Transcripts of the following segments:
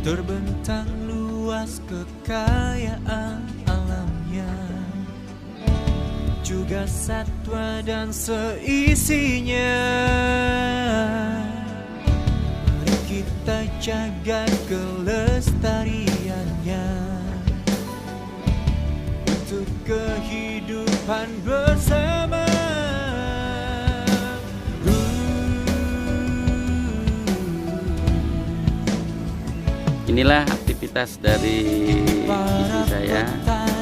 terbentang luas kekayaan alamnya, juga satwa dan seisinya. Mari kita jaga kelestariannya untuk kehidupan bersama. Inilah aktivitas dari istri saya,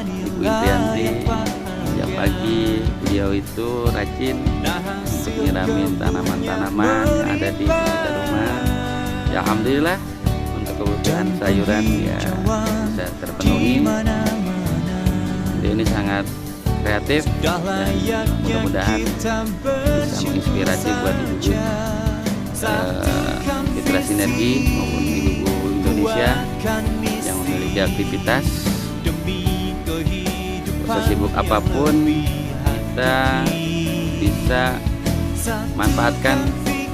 Ibu Indrianti. Setiap pagi beliau itu rajin untuk nyiramin tanaman-tanaman yang ada di sekitar rumah. Ya, alhamdulillah untuk kebutuhan sayuran ya bisa terpenuhi. Ini sangat kreatif dan mudah-mudahan bisa menginspirasi buat ibu Mitra Sinergi maupun ibu-ibu Indonesia yang memiliki aktivitas sesibuk apapun, kita bisa manfaatkan di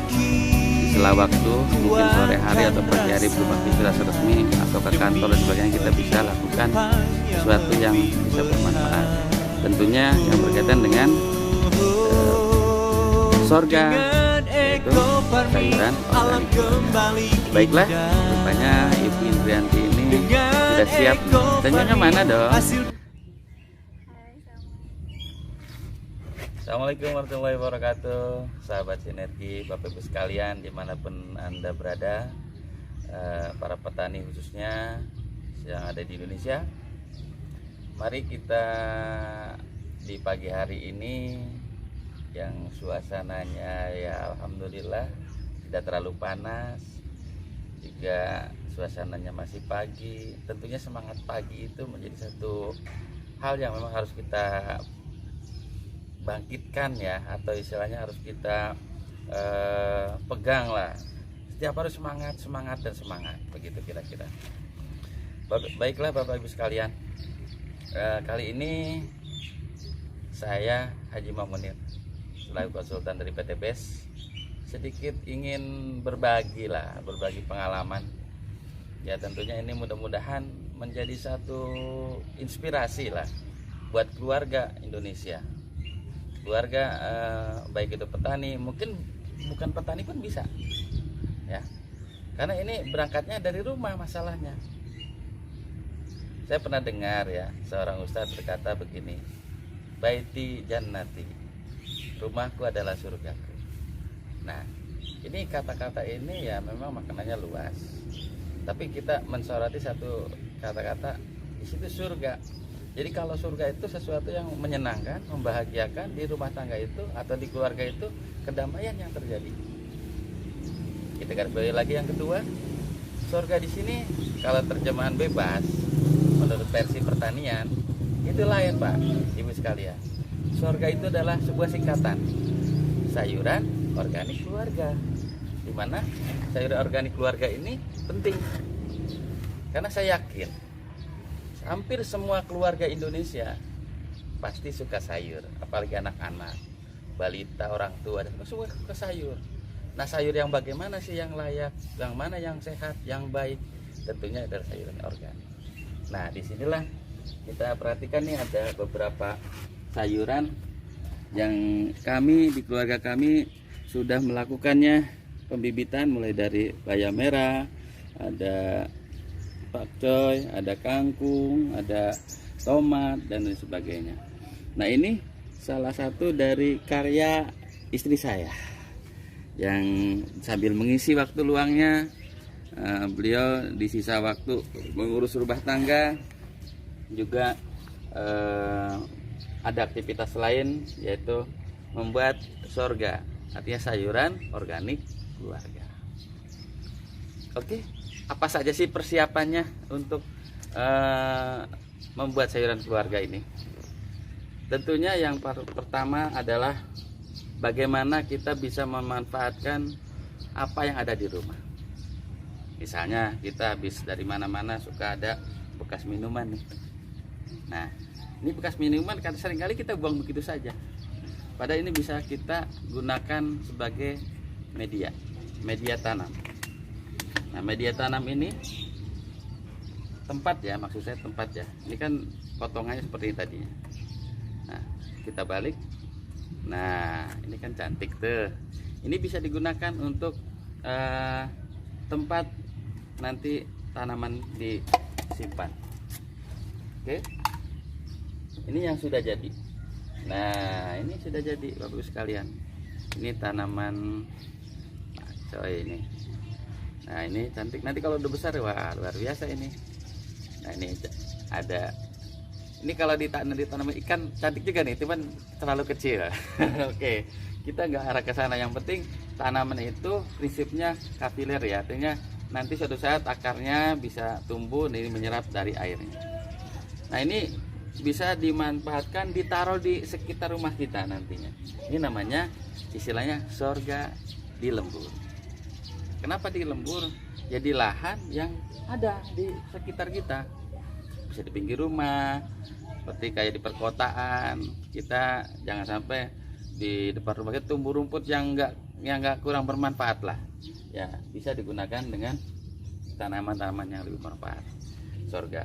sela waktu, mungkin sore hari atau pagi hari berupa aktivitas resmi atau ke kantor dan sebagainya. Kita bisa lakukan sesuatu yang bisa bermanfaat, tentunya yang berkaitan dengan sorga, yaitu sayuran organik. Baiklah, rupanya Ibu Indrianti ini sudah siap. Tanyanya mana dong? Assalamualaikum warahmatullahi wabarakatuh, sahabat Sinergi, Bapak Ibu sekalian dimanapun Anda berada, para petani khususnya yang ada di Indonesia. Mari kita di pagi hari ini yang suasananya ya alhamdulillah tidak terlalu panas, juga suasananya masih pagi. Tentunya semangat pagi itu menjadi satu hal yang memang harus kita bangkitkan ya, atau istilahnya harus kita pegang lah. Setiap hari semangat dan semangat, begitu kira-kira. Baiklah Bapak Ibu sekalian, kali ini saya Haji Mamunir selaku konsultan dari PT BES sedikit ingin berbagi pengalaman ya. Tentunya ini mudah-mudahan menjadi satu inspirasi lah buat keluarga Indonesia, keluarga baik itu petani, mungkin bukan petani pun bisa ya, karena ini berangkatnya dari rumah. Masalahnya saya pernah dengar ya, seorang ustadz berkata begini, baiti jannati, rumahku adalah surgaku. Nah, ini kata-kata ini ya memang maknanya luas, tapi kita mensoroti satu kata-kata di situ, surga. Jadi kalau surga itu sesuatu yang menyenangkan, membahagiakan di rumah tangga itu atau di keluarga itu, kedamaian yang terjadi. Kita garis bawahi lagi yang kedua, surga di sini kalau terjemahan bebas menurut versi pertanian itu lain Pak Ibu sekalian. Surga itu adalah sebuah singkatan sayuran organik keluarga, dimana sayuran organik keluarga ini penting karena saya yakin hampir semua keluarga Indonesia pasti suka sayur, apalagi anak-anak, balita, orang tua, dan semua suka sayur. Nah, sayur yang bagaimana sih yang layak, yang mana yang sehat, yang baik? Tentunya adalah sayuran organik. Nah, disinilah kita perhatikan nih, ada beberapa sayuran yang kami di keluarga kami sudah melakukannya pembibitan, mulai dari bayam merah, ada pakcoy, ada kangkung, ada tomat dan lain sebagainya. Nah, ini salah satu dari karya istri saya yang sambil mengisi waktu luangnya, beliau di sisa waktu mengurus rumah tangga juga ada aktivitas lain, yaitu membuat sorga, artinya sayuran organik keluarga. Oke, apa saja sih persiapannya untuk membuat sayuran keluarga ini? Tentunya yang pertama adalah bagaimana kita bisa memanfaatkan apa yang ada di rumah. Misalnya kita habis dari mana-mana suka ada bekas minuman nih. Nah, ini bekas minuman kan seringkali kita buang begitu saja. Padahal ini bisa kita gunakan sebagai media tanam. Nah, media tanam ini tempat ya, maksud saya tempat ya. Ini kan potongannya seperti ini tadinya. Nah, kita balik. Nah, ini kan cantik tuh. Ini bisa digunakan untuk tempat nanti tanaman disimpan. Oke. Ini yang sudah jadi. Nah, ini sudah jadi, Bapak sekalian. Ini tanaman coy ini. Nah, ini cantik. Nanti kalau udah besar, wah luar biasa ini. Nah, ini ada. Ini kalau ditanam ikan cantik juga nih, cuman terlalu kecil. Oke, kita nggak arah ke sana. Yang penting tanaman itu prinsipnya kapiler ya, artinya nanti suatu saat akarnya bisa tumbuh, ini menyerap dari airnya. Nah, ini bisa dimanfaatkan, ditaruh di sekitar rumah kita nantinya. Ini namanya istilahnya sorga di lembur. Kenapa di lembur? Jadi lahan yang ada di sekitar kita, bisa di pinggir rumah, seperti kayak di perkotaan. Kita jangan sampai di depan rumah kita tumbuh rumput yang enggak kurang bermanfaat lah. Ya, bisa digunakan dengan tanaman-tanaman yang lebih bermanfaat. Sorga.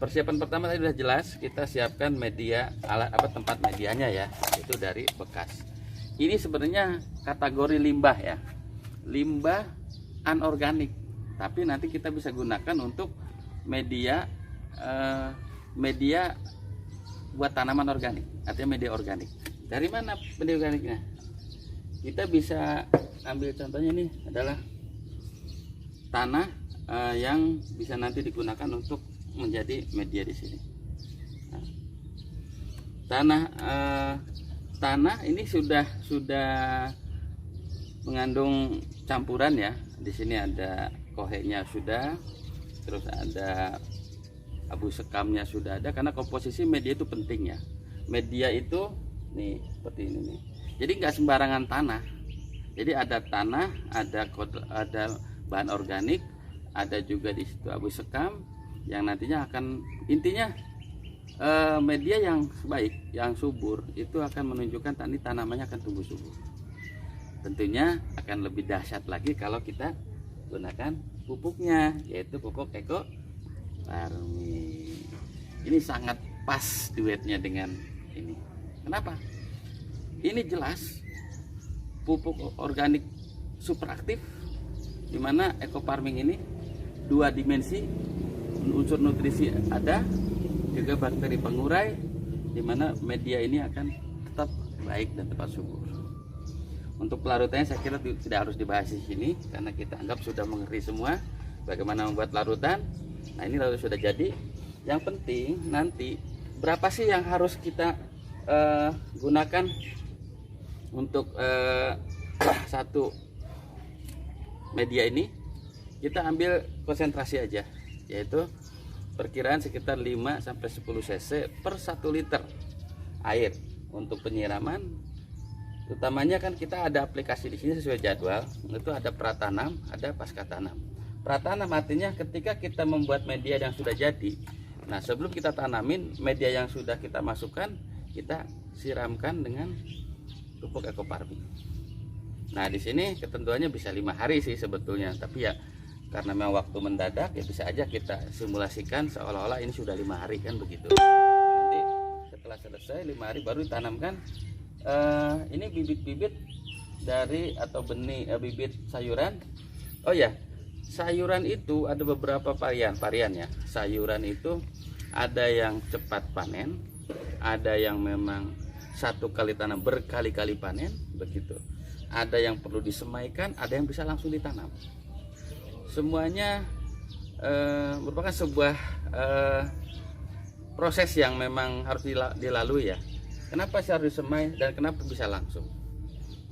Persiapan pertama tadi sudah jelas, kita siapkan media, alat tempat medianya ya, itu dari bekas. Ini sebenarnya kategori limbah ya, limbah anorganik, tapi nanti kita bisa gunakan untuk media media buat tanaman organik, artinya media organik. Dari mana media organiknya? Kita bisa ambil contohnya, ini adalah tanah yang bisa nanti digunakan untuk menjadi media di sini. Nah, tanah ini sudah mengandung campuran ya. Di sini ada kohenya sudah, terus ada abu sekamnya sudah ada, karena komposisi media itu penting ya. Media itu nih seperti ini nih. Jadi nggak sembarangan tanah. Jadi ada tanah, ada bahan organik, ada juga di situ abu sekam yang nantinya akan, intinya media yang baik, yang subur itu akan menunjukkan tanamannya akan tumbuh subur. Tentunya akan lebih dahsyat lagi kalau kita gunakan pupuknya, yaitu pupuk ekoparmi. Ini sangat pas duetnya dengan ini. Kenapa? Ini jelas pupuk organik super aktif, dimana ekofarming ini 2 dimensi, unsur nutrisi ada, juga bakteri pengurai, dimana media ini akan tetap baik dan tepat subur. Untuk pelarutannya saya kira tidak harus dibahas di sini, karena kita anggap sudah mengerti semua bagaimana membuat larutan. Nah, ini lalu sudah jadi. Yang penting nanti berapa sih yang harus kita gunakan untuk satu media ini. Kita ambil konsentrasi aja, yaitu perkiraan sekitar 5-10 cc per 1 liter air untuk penyiraman. Utamanya kan kita ada aplikasi di sini sesuai jadwal, itu ada pratanam, ada pasca tanam. Pratanam artinya ketika kita membuat media yang sudah jadi, nah sebelum kita tanamin, media yang sudah kita masukkan, kita siramkan dengan pupuk ekofarming. Nah, di sini ketentuannya bisa 5 hari sih sebetulnya, tapi ya karena memang waktu mendadak, ya bisa aja kita simulasikan seolah-olah ini sudah 5 hari kan begitu. Nanti setelah selesai 5 hari baru ditanamkan. Ini bibit-bibit dari atau benih bibit sayuran. Oh ya, sayuran itu ada beberapa varian ya. Sayuran itu ada yang cepat panen, ada yang memang satu kali tanam berkali-kali panen begitu. Ada yang perlu disemaikan, ada yang bisa langsung ditanam. Semuanya merupakan sebuah proses yang memang harus dilalui ya. Kenapa sih harus disemai dan kenapa bisa langsung?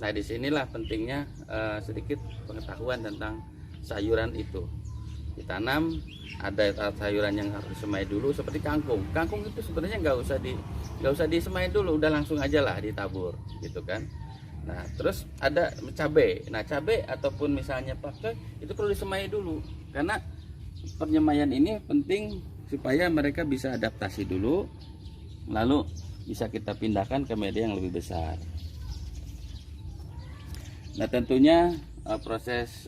Nah, disinilah pentingnya sedikit pengetahuan tentang sayuran itu. Ditanam, ada sayuran yang harus disemai dulu seperti kangkung. Kangkung itu sebenarnya nggak usah disemai dulu, udah langsung aja lah ditabur, gitu kan. Nah, terus ada cabai. Nah, cabai ataupun misalnya pakcoy itu perlu disemai dulu, karena penyemaian ini penting supaya mereka bisa adaptasi dulu, lalu bisa kita pindahkan ke media yang lebih besar. Nah, tentunya proses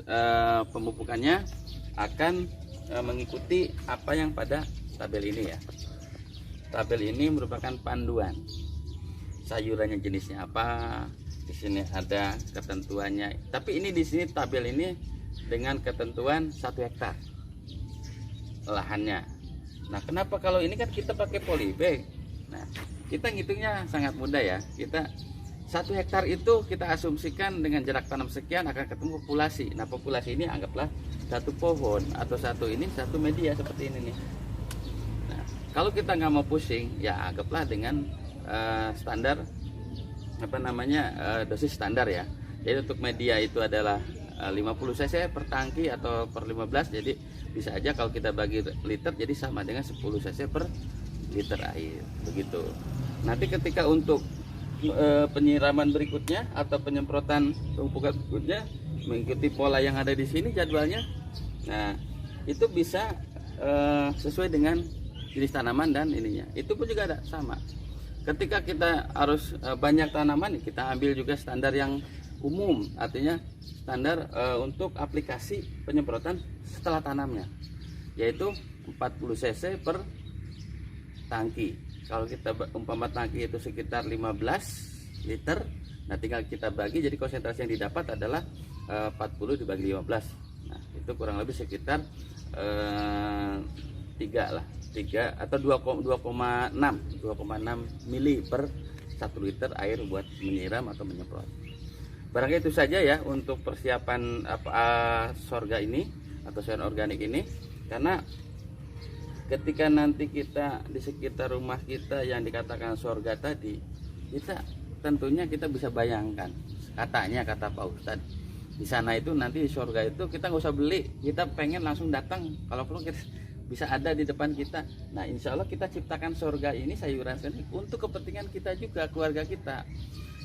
pemupukannya akan mengikuti apa yang pada tabel ini ya. Tabel ini merupakan panduan sayurannya jenisnya apa. Di sini ada ketentuannya. Tapi ini di sini tabel ini dengan ketentuan 1 hektar lahannya. Nah, kenapa kalau ini kan kita pakai polybag? Nah, kita ngitungnya sangat mudah ya. Kita 1 hektar itu kita asumsikan dengan jarak tanam sekian akan ketemu populasi. Nah, populasi ini anggaplah 1 pohon atau satu media seperti ini nih. Nah, kalau kita nggak mau pusing, ya anggaplah dengan standar dosis standar ya. Jadi untuk media itu adalah 50 cc per tangki atau per 15. Jadi bisa aja kalau kita bagi liter jadi sama dengan 10 cc per liter air begitu. Nanti ketika untuk penyiraman berikutnya atau penyemprotan pemupukan berikutnya mengikuti pola yang ada di sini jadwalnya. Nah, itu bisa sesuai dengan jenis tanaman dan ininya. Itu pun juga ada sama. Ketika kita harus banyak tanaman, kita ambil juga standar yang umum, artinya standar untuk aplikasi penyemprotan setelah tanamnya, yaitu 40 cc per tangki. Kalau kita umpama tangki itu sekitar 15 liter, nah tinggal kita bagi, jadi konsentrasi yang didapat adalah 40 dibagi 15. Nah, itu kurang lebih sekitar 3 atau 2,6 mili per 1 liter air buat menyiram atau menyemprot. Barangkali itu saja ya untuk persiapan sorga ini atau sayur organik ini, karena ketika nanti kita di sekitar rumah kita yang dikatakan sorga tadi, kita tentunya kita bisa bayangkan, kata Pak Ustadz, di sana itu nanti di sorga itu kita nggak usah beli, kita pengen langsung datang, kalau perlu kita bisa ada di depan kita. Nah, insya Allah kita ciptakan sorga ini, sayuran ini untuk kepentingan kita juga, keluarga kita.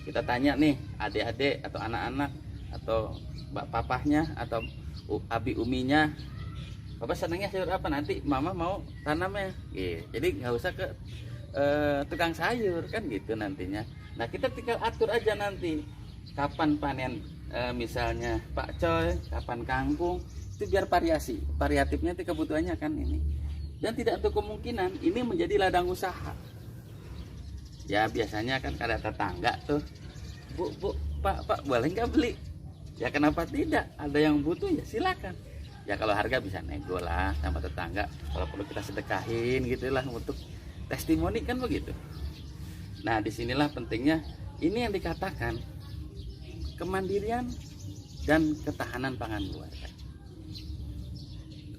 Kita tanya nih adik-adik atau anak-anak atau papahnya atau abi uminya, Bapak senangnya sayur apa, nanti mama mau tanamnya gitu. Jadi nggak usah ke tukang sayur kan gitu nantinya. Nah, kita tinggal atur aja nanti kapan panen, misalnya Pak Coy, kapan kangkung, itu biar variatifnya itu kebutuhannya kan ini. Dan tidak untuk kemungkinan ini menjadi ladang usaha. Ya biasanya kan ada tetangga tuh, Bu, Pak boleh nggak beli? Ya kenapa tidak? Ada yang butuh ya silakan. Ya kalau harga bisa nego lah sama tetangga. Kalau perlu kita sedekahin gitulah untuk testimoni kan begitu. Nah, disinilah pentingnya ini yang dikatakan kemandirian dan ketahanan pangan keluarga.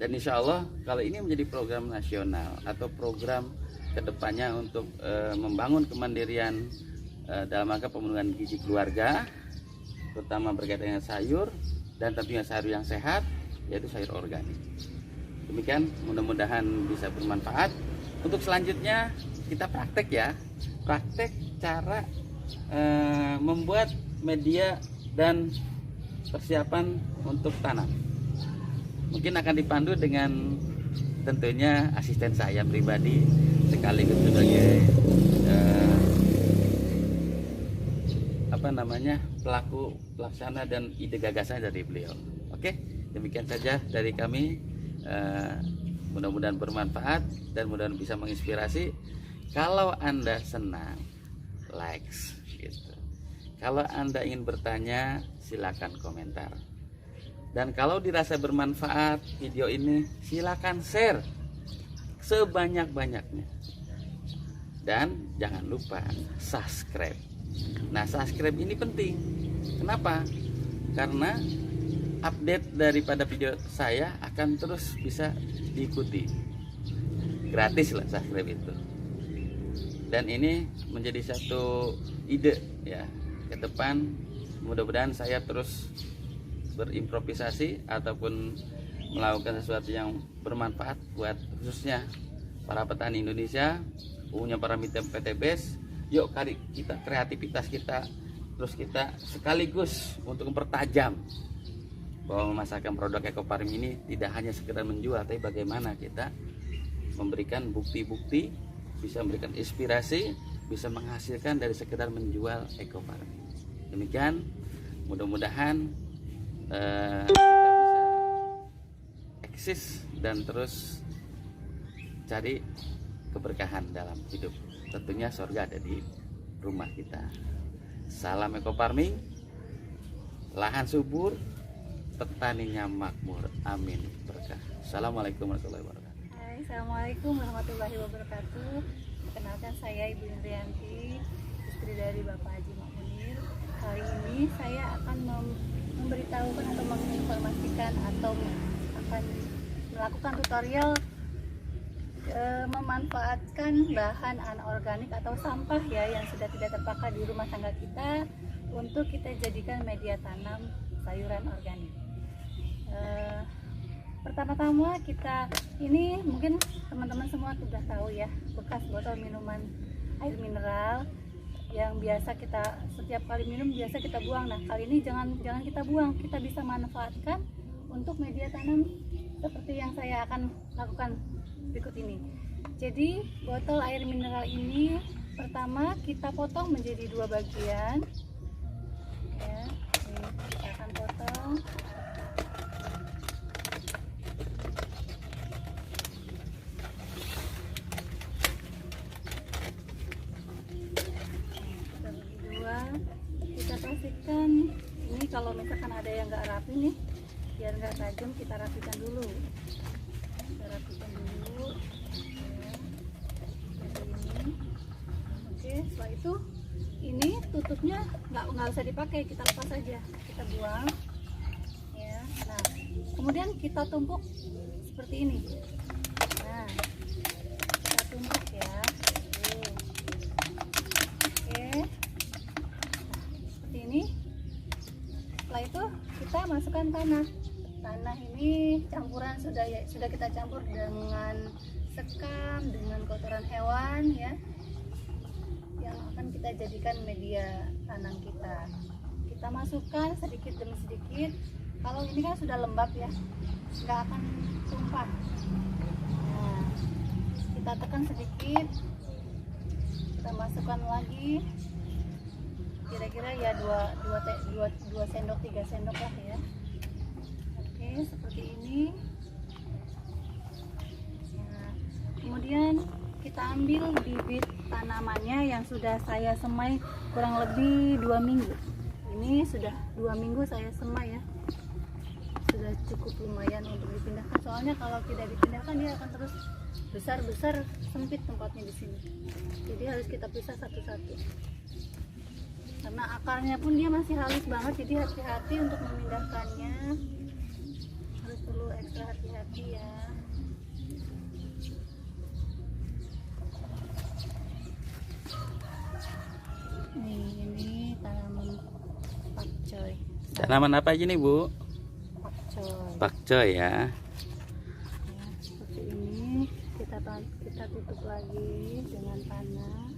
Dan insya Allah kalau ini menjadi program nasional atau program kedepannya untuk membangun kemandirian dalam rangka pemenuhan gizi keluarga, terutama berkaitan dengan sayur dan tentunya sayur yang sehat, yaitu sayur organik. Demikian, mudah-mudahan bisa bermanfaat. Untuk selanjutnya kita praktek ya, praktek cara membuat media dan persiapan untuk tanam. Mungkin akan dipandu dengan tentunya asisten saya pribadi sekaligus sebagai pelaku pelaksana dan ide gagasan dari beliau. Oke, demikian saja dari kami. Mudah-mudahan bermanfaat dan mudah-mudahan bisa menginspirasi. Kalau Anda senang, likes gitu. Kalau Anda ingin bertanya, silakan komentar. Dan kalau dirasa bermanfaat video ini, silakan share sebanyak-banyaknya. Dan jangan lupa subscribe. Nah, subscribe ini penting. Kenapa? Karena update daripada video saya akan terus bisa diikuti. Gratis lah subscribe itu. Dan ini menjadi satu ide ya ke depan. Mudah-mudahan saya terus berimprovisasi ataupun melakukan sesuatu yang bermanfaat buat khususnya para petani Indonesia, umumnya para mitra PTBS. Yuk kita kreativitas kita terus kita sekaligus untuk mempertajam bahwa memasarkan produk ekofarm ini tidak hanya sekedar menjual, tapi bagaimana kita memberikan bukti-bukti, bisa memberikan inspirasi, bisa menghasilkan dari sekedar menjual ekofarm. Demikian, mudah-mudahan kita bisa eksis dan terus cari keberkahan dalam hidup. Tentunya surga ada di rumah kita. Salam Eko Farming, lahan subur, petaninya makmur, amin berkah. Assalamualaikum warahmatullahi wabarakatuh. Hai, Assalamualaikum warahmatullahi wabarakatuh. Perkenalkan, saya Ibu Indrianti, istri dari Bapak Haji Makmunir. Kali ini saya akan memberitahukan atau menginformasikan atau akan melakukan tutorial memanfaatkan bahan anorganik atau sampah ya yang sudah tidak terpakai di rumah tangga kita untuk kita jadikan media tanam sayuran organik. Pertama-tama kita ini mungkin teman-teman semua sudah tahu ya, bekas botol minuman air mineral yang biasa kita setiap kali minum biasa kita buang. Nah, kali ini jangan kita buang, kita bisa manfaatkan untuk media tanam seperti yang saya akan lakukan berikut ini. Jadi botol air mineral ini pertama kita potong menjadi 2 bagian ya. Ini kita akan potong. Kita bagi 2. Kita pastikan ini kalau misalkan ada yang nggak rapi nih, biar nggak tajam, kita rapikan dulu. Ya, seperti ini. Oke, setelah itu ini tutupnya nggak usah dipakai, kita lepas aja, kita buang ya. Nah, kemudian kita tumpuk seperti ini. Nah, kita tumpuk ya. Oke, seperti ini. Setelah itu kita masukkan tanah. Tanah ini campuran sudah kita campur dengan sekam, dengan kotoran hewan ya, yang akan kita jadikan media tanam kita. Kita masukkan sedikit demi sedikit. Kalau ini kan sudah lembab ya, nggak akan tumpah. Nah, kita tekan sedikit, kita masukkan lagi. Kira-kira ya 2 sendok 3 sendok lah ya. Oke, seperti ini. Nah, kemudian kita ambil bibit tanamannya yang sudah saya semai kurang lebih 2 minggu. Ini sudah 2 minggu saya semai ya. Sudah cukup lumayan untuk dipindahkan. Soalnya kalau tidak dipindahkan dia akan terus besar, sempit tempatnya di sini. Jadi harus kita pisah satu-satu. Karena akarnya pun dia masih halus banget, jadi hati-hati untuk memindahkannya. Perlu ekstra hati-hati ya. Ini tanaman pakcoy. Tanaman apa aja nih Bu? Pakcoy. Pakcoy ya. Ya, seperti ini kita tutup lagi dengan tanah.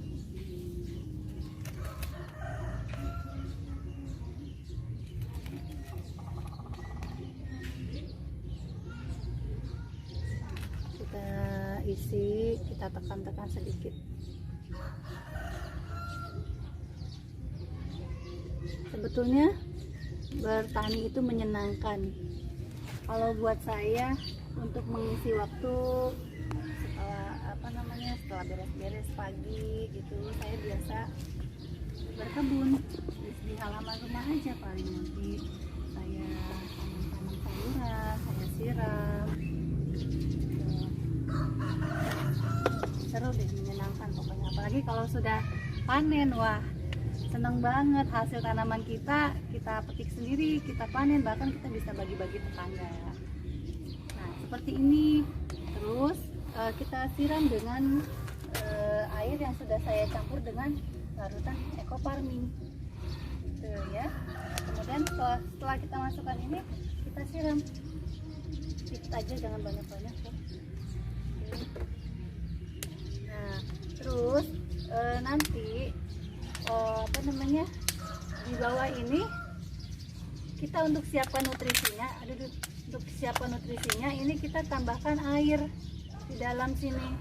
Isi, kita tekan-tekan sedikit. Sebetulnya bertani itu menyenangkan. Kalau buat saya untuk mengisi waktu setelah beres-beres pagi gitu, saya biasa berkebun di halaman rumah aja, paling nanti saya tanam sayuran, saya siram. Seru deh, menyenangkan pokoknya. Apalagi kalau sudah panen, wah seneng banget. Hasil tanaman kita petik sendiri, kita panen, bahkan kita bisa bagi-bagi tetangga. Nah, seperti ini. Terus kita siram dengan air yang sudah saya campur dengan larutan Eko Farming. Tuh ya. Kemudian setelah kita masukkan ini, kita siram sedikit aja, jangan banyak-banyak ya. Nah, terus nanti di bawah ini kita untuk siapkan nutrisinya, ini kita tambahkan air di dalam sini.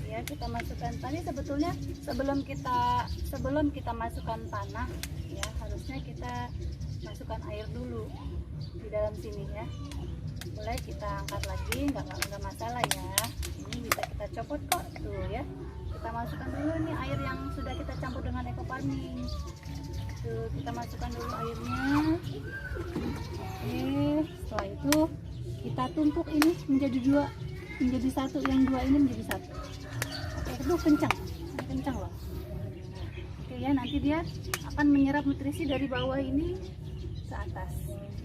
Ya, kita masukkan tadi, sebetulnya sebelum kita masukkan tanah ya, harusnya kita masukkan air dulu. di dalam sini ya. Boleh kita angkat lagi, nggak masalah ya. Ini bisa kita copot kok tuh ya. Kita masukkan dulu nih air yang sudah kita campur dengan eco farming. Tuh, kita masukkan dulu airnya. Oke, setelah itu kita tumpuk ini menjadi dua, menjadi satu, yang dua ini menjadi satu. Oke, itu kencang loh. Oke ya, nanti dia akan menyerap nutrisi dari bawah ini ke atas.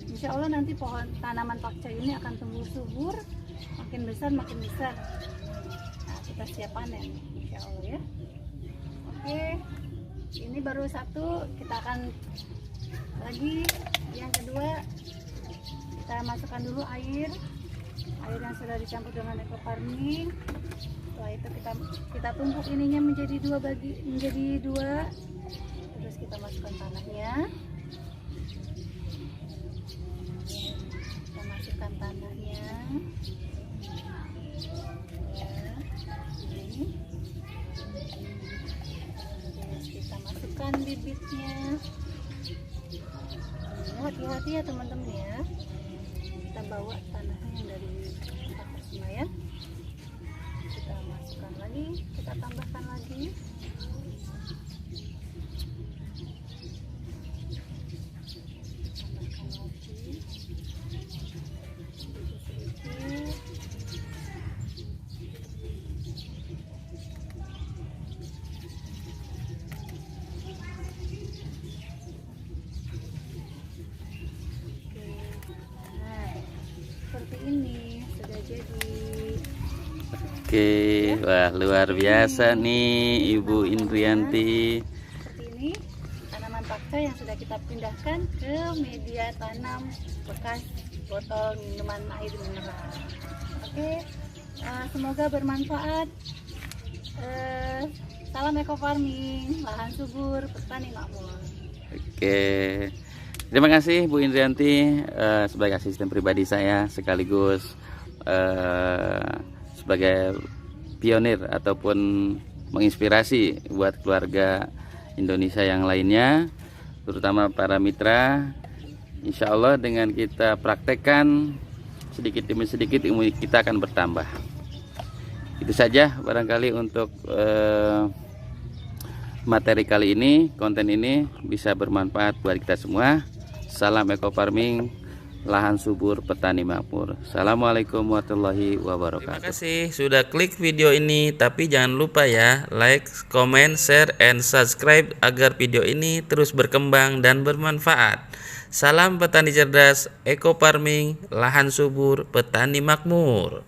Insya Allah nanti pohon tanaman pakcoy ini akan tumbuh subur, makin besar. Nah, kita siap panen, insya Allah ya. Oke, ini baru satu, kita akan lagi yang kedua. Kita masukkan dulu air yang sudah dicampur dengan eco farming. Setelah itu kita tumpuk ininya menjadi dua, terus kita masukkan tanahnya. Ya, ini. Terus kita masukkan bibitnya. Hati-hati ya teman-teman ya. Kita bawa tanahnya yang dari atas semua ya. Kita masukkan lagi, kita tambahkan lagi. Seperti ini sudah jadi. Oke, wah luar biasa nih Ibu Indrianti. Seperti ini tanaman pakcoy yang sudah kita pindahkan ke media tanam bekas botol minuman air mineral. Oke, semoga bermanfaat. Salam eco farming, lahan subur, petani makmur. Oke, terima kasih Bu Indrianti sebagai asisten pribadi saya, sekaligus sebagai pionir ataupun menginspirasi buat keluarga Indonesia yang lainnya, terutama para mitra. Insya Allah dengan kita praktekkan sedikit demi sedikit, ilmu kita akan bertambah. Itu saja barangkali untuk materi kali ini, konten ini bisa bermanfaat buat kita semua. Salam eco farming, lahan subur, petani makmur. Assalamualaikum warahmatullahi wabarakatuh. Terima kasih sudah klik video ini, tapi jangan lupa ya like, comment, share, and subscribe agar video ini terus berkembang dan bermanfaat. Salam petani cerdas, eco farming, lahan subur, petani makmur.